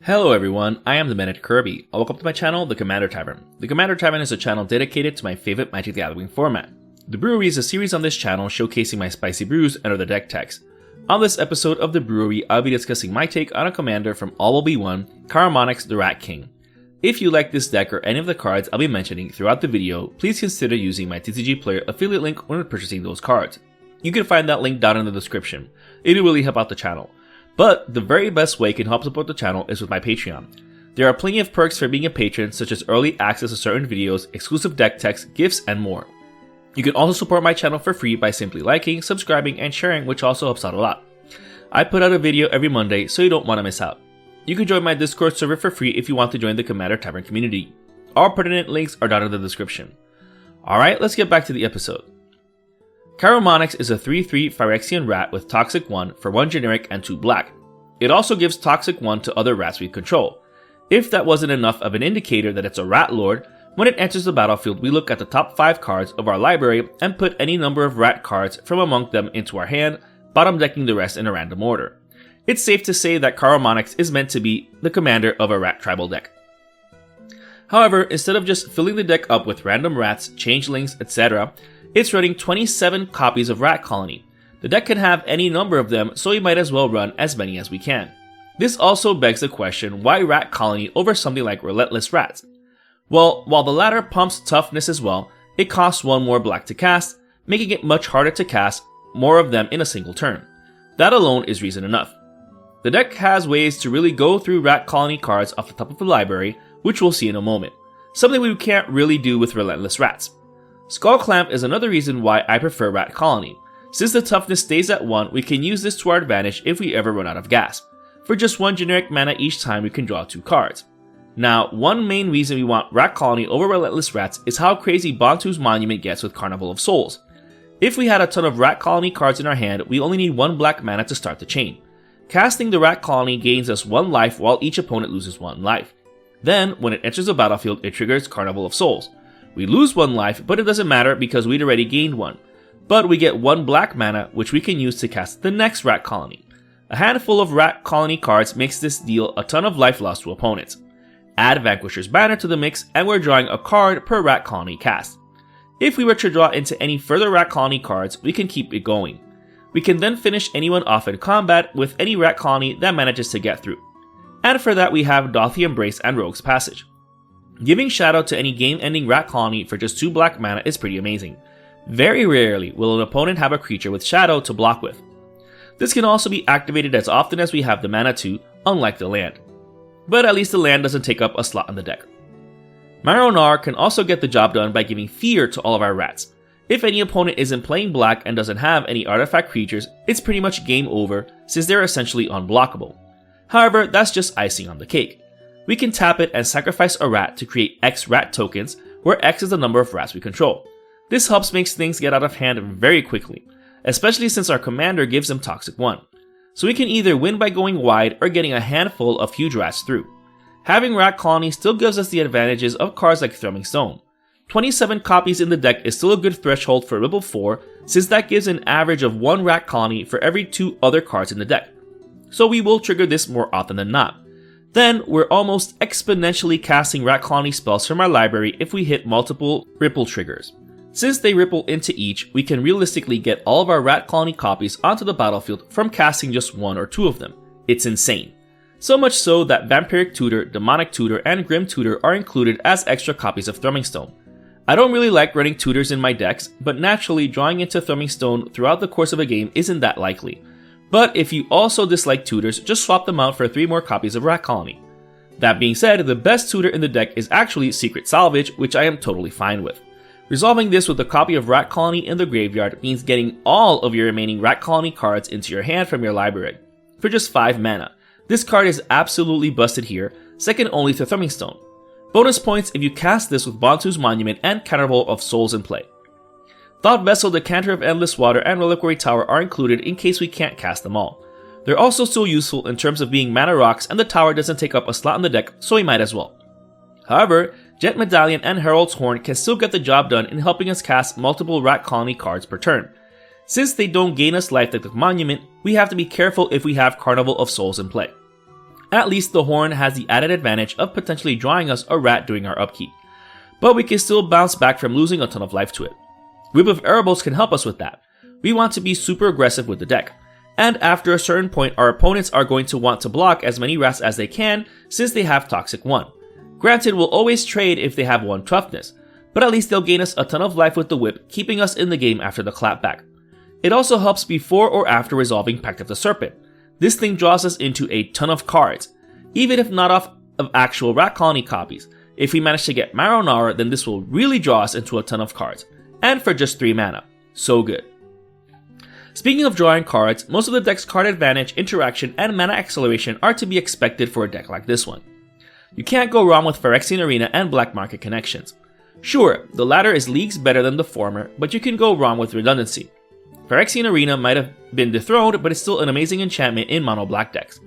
Hello everyone, I am the Man at Kirby. Welcome to my channel, The Commander Tavern. The Commander Tavern is a channel dedicated to my favorite Magic the Gathering format. The Brewery is a series on this channel showcasing my spicy brews and other deck techs. On this episode of The Brewery, I'll be discussing my take on a commander from All Will Be One, Karumonix the Rat King. If you like this deck or any of the cards I'll be mentioning throughout the video, please consider using my TCG Player affiliate link when purchasing those cards. You can find that link down in the description. It'll really help out the channel. But the very best way you can help support the channel is with my Patreon. There are plenty of perks for being a patron, such as early access to certain videos, exclusive deck techs, gifts, and more. You can also support my channel for free by simply liking, subscribing, and sharing, which also helps out a lot. I put out a video every Monday, so you don't want to miss out. You can join my Discord server for free if you want to join the Commander Tavern community. All pertinent links are down in the description. Alright, let's get back to the episode. Karumonix is a 3/3 Phyrexian rat with Toxic 1 for 1 generic and 2 black. It also gives Toxic 1 to other rats we control. If that wasn't enough of an indicator that it's a rat lord, when it enters the battlefield we look at the top 5 cards of our library and put any number of rat cards from among them into our hand, bottom decking the rest in a random order. It's safe to say that Karumonix is meant to be the commander of a rat tribal deck. However, instead of just filling the deck up with random rats, changelings, etc., it's running 27 copies of Rat Colony. The deck can have any number of them, so we might as well run as many as we can. This also begs the question, why Rat Colony over something like Relentless Rats? Well, while the latter pumps toughness as well, it costs 1 more black to cast, making it much harder to cast more of them in a single turn. That alone is reason enough. The deck has ways to really go through Rat Colony cards off the top of the library, which we'll see in a moment. Something we can't really do with Relentless Rats. Skull Clamp is another reason why I prefer Rat Colony. Since the toughness stays at 1, we can use this to our advantage if we ever run out of gas. For just 1 generic mana each time we can draw 2 cards. Now, one main reason we want Rat Colony over Relentless Rats is how crazy Bontu's Monument gets with Carnival of Souls. If we had a ton of Rat Colony cards in our hand, we only need 1 black mana to start the chain. Casting the Rat Colony gains us 1 life while each opponent loses 1 life. Then, when it enters the battlefield, it triggers Carnival of Souls. We lose 1 life, but it doesn't matter because we'd already gained 1. But we get 1 black mana, which we can use to cast the next Rat Colony. A handful of Rat Colony cards makes this deal a ton of life loss to opponents. Add Vanquisher's Banner to the mix, and we're drawing a card per Rat Colony cast. If we were to draw into any further Rat Colony cards, we can keep it going. We can then finish anyone off in combat with any Rat Colony that manages to get through. And for that we have Dauthi Embrace and Rogue's Passage. Giving Shadow to any game-ending Rat Colony for just 2 black mana is pretty amazing. Very rarely will an opponent have a creature with Shadow to block with. This can also be activated as often as we have the mana to, unlike the land. But at least the land doesn't take up a slot on the deck. Maronar can also get the job done by giving Fear to all of our rats. If any opponent isn't playing black and doesn't have any artifact creatures, it's pretty much game over since they're essentially unblockable. However, that's just icing on the cake. We can tap it and sacrifice a rat to create X rat tokens, where X is the number of rats we control. This helps make things get out of hand very quickly, especially since our commander gives them Toxic 1. So we can either win by going wide or getting a handful of huge rats through. Having Rat Colony still gives us the advantages of cards like Thrumming Stone. 27 copies in the deck is still a good threshold for Ripple 4, since that gives an average of 1 Rat Colony for every 2 other cards in the deck. So we will trigger this more often than not. Then, we're almost exponentially casting Rat Colony spells from our library if we hit multiple Ripple triggers. Since they ripple into each, we can realistically get all of our Rat Colony copies onto the battlefield from casting just 1 or 2 of them. It's insane. So much so that Vampiric Tutor, Demonic Tutor, and Grim Tutor are included as extra copies of Thrumming Stone. I don't really like running tutors in my decks, but naturally drawing into Thrumming Stone throughout the course of a game isn't that likely. But if you also dislike tutors, just swap them out for 3 more copies of Rat Colony. That being said, the best tutor in the deck is actually Secret Salvage, which I am totally fine with. Resolving this with a copy of Rat Colony in the graveyard means getting all of your remaining Rat Colony cards into your hand from your library, for just 5 mana. This card is absolutely busted here, second only to Thrumming Stone. Bonus points if you cast this with Bontu's Monument and Carnival of Souls in play. Thought Vessel, Decanter of Endless Water, and Reliquary Tower are included in case we can't cast them all. They're also still useful in terms of being mana rocks, and the tower doesn't take up a slot in the deck, so we might as well. However, Jet Medallion and Herald's Horn can still get the job done in helping us cast multiple Rat Colony cards per turn. Since they don't gain us life like the Monument, we have to be careful if we have Carnival of Souls in play. At least the horn has the added advantage of potentially drawing us a rat during our upkeep, but we can still bounce back from losing a ton of life to it. Whip of Erebos can help us with that. We want to be super aggressive with the deck, and after a certain point our opponents are going to want to block as many rats as they can since they have Toxic 1. Granted, we'll always trade if they have 1 toughness, but at least they'll gain us a ton of life with the whip, keeping us in the game after the clapback. It also helps before or after resolving Pact of the Serpent. This thing draws us into a ton of cards, even if not off of actual Rat Colony copies. If we manage to get Marinara, then this will really draw us into a ton of cards, and for just 3 mana. So good. Speaking of drawing cards, most of the deck's card advantage, interaction, and mana acceleration are to be expected for a deck like this one. You can't go wrong with Phyrexian Arena and Black Market connections. Sure, the latter is leagues better than the former, but you can go wrong with redundancy. Phyrexian Arena might have been dethroned, but it's still an amazing enchantment in mono black decks.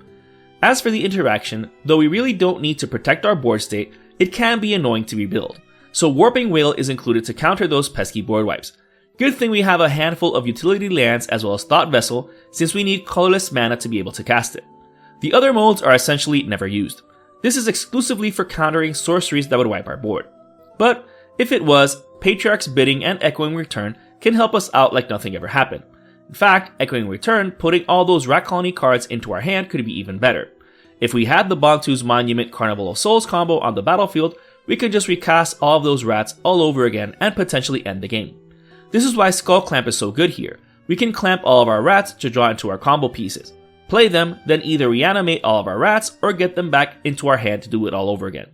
As for the interaction, though we really don't need to protect our board state, it can be annoying to rebuild, so Warping Whale is included to counter those pesky board wipes. Good thing we have a handful of utility lands as well as Thought Vessel, since we need colorless mana to be able to cast it. The other modes are essentially never used. This is exclusively for countering sorceries that would wipe our board. But if it was, Patriarch's Bidding and Echoing Return can help us out like nothing ever happened. In fact, Echoing Return, putting all those Rat Colony cards into our hand could be even better. If we had the Bantu's Monument Carnival of Souls combo on the battlefield, we could just recast all of those rats all over again and potentially end the game. This is why Skull Clamp is so good here. We can clamp all of our rats to draw into our combo pieces. Play them, then either reanimate all of our rats or get them back into our hand to do it all over again.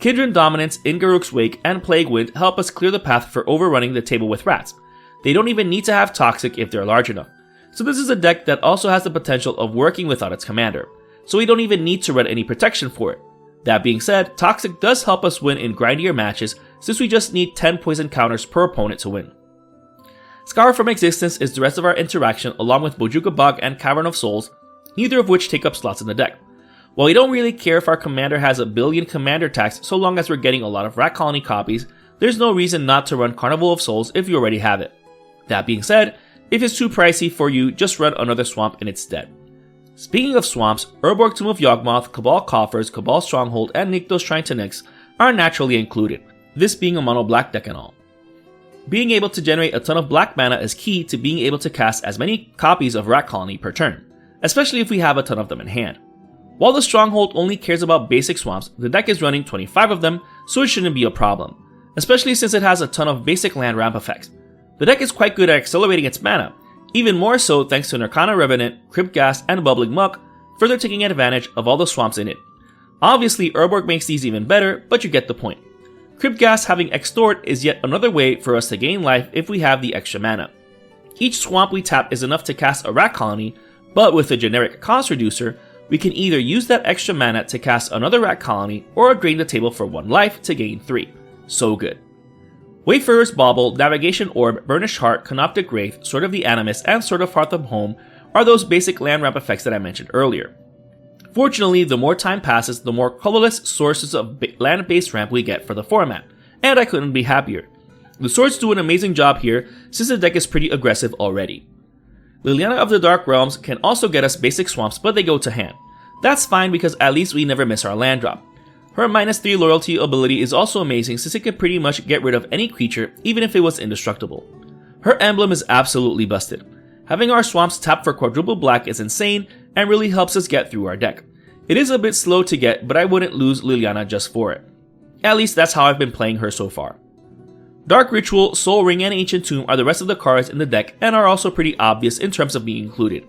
Kindred Dominance, Ingaruk's Wake, and Plague Wind help us clear the path for overrunning the table with rats. They don't even need to have Toxic if they're large enough. So this is a deck that also has the potential of working without its commander, so we don't even need to run any protection for it. That being said, Toxic does help us win in grindier matches since we just need 10 poison counters per opponent to win. Scour from Existence is the rest of our interaction along with Bojuka Bog and Cavern of Souls, neither of which take up slots in the deck. While we don't really care if our commander has a billion commander tags so long as we're getting a lot of Rat Colony copies, there's no reason not to run Carnival of Souls if you already have it. That being said, if it's too pricey for you, just run another swamp in its stead. Speaking of swamps, Urborg Tomb of Yawgmoth, Cabal Coffers, Cabal Stronghold, and Nykthos Shrine to Nyx are naturally included, this being a mono black deck and all. Being able to generate a ton of black mana is key to being able to cast as many copies of Rat Colony per turn, especially if we have a ton of them in hand. While the Stronghold only cares about basic swamps, the deck is running 25 of them, so it shouldn't be a problem, especially since it has a ton of basic land ramp effects. The deck is quite good at accelerating its mana, even more so thanks to Nirkana Revenant, Cryptghast, and Bubbling Muck, further taking advantage of all the swamps in it. Obviously, Urborg makes these even better, but you get the point. Cryptghast having Extort is yet another way for us to gain life if we have the extra mana. Each swamp we tap is enough to cast a Rat Colony, but with a generic cost reducer, we can either use that extra mana to cast another Rat Colony or drain the table for 1 life to gain 3. So good. Wayfarer's Bauble, Navigation Orb, Burnished Heart, Canoptic Wraith, Sword of the Animus, and Sword of Heartham Home are those basic land ramp effects that I mentioned earlier. Fortunately, the more time passes, the more colorless sources of land-based ramp we get for the format, and I couldn't be happier. The swords do an amazing job here since the deck is pretty aggressive already. Liliana of the Dark Realms can also get us basic swamps, but they go to hand. That's fine because at least we never miss our land drop. Her -3 loyalty ability is also amazing since it can pretty much get rid of any creature even if it was indestructible. Her emblem is absolutely busted. Having our swamps tap for quadruple black is insane and really helps us get through our deck. It is a bit slow to get, but I wouldn't lose Liliana just for it. At least that's how I've been playing her so far. Dark Ritual, Soul Ring, and Ancient Tomb are the rest of the cards in the deck and are also pretty obvious in terms of being included.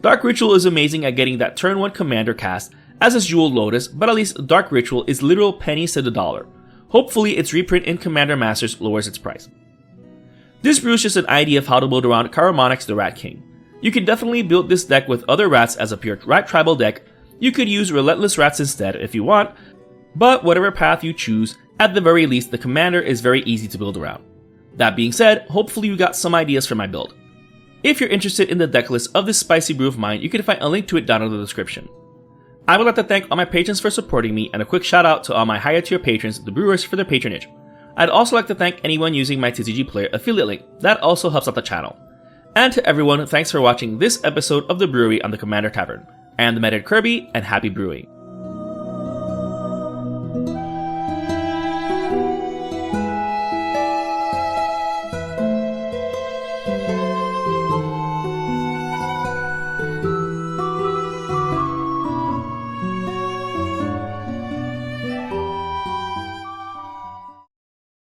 Dark Ritual is amazing at getting that turn 1 commander cast, as is Jewel Lotus, but at least Dark Ritual is literal pennies to the dollar. Hopefully its reprint in Commander Masters lowers its price. This brew is just an idea of how to build around Karumonix the Rat King. You can definitely build this deck with other rats as a pure rat tribal deck. You could use Relentless Rats instead if you want, but whatever path you choose, at the very least the commander is very easy to build around. That being said, hopefully you got some ideas for my build. If you're interested in the deck list of this spicy brew of mine, you can find a link to it down in the description. I would like to thank all my patrons for supporting me, and a quick shout out to all my higher tier patrons, the brewers, for their patronage. I'd also like to thank anyone using my TCG Player affiliate link, that also helps out the channel. And to everyone, thanks for watching this episode of the Brewery on the Commander Tavern. I am the Meta Kirby, and happy brewing!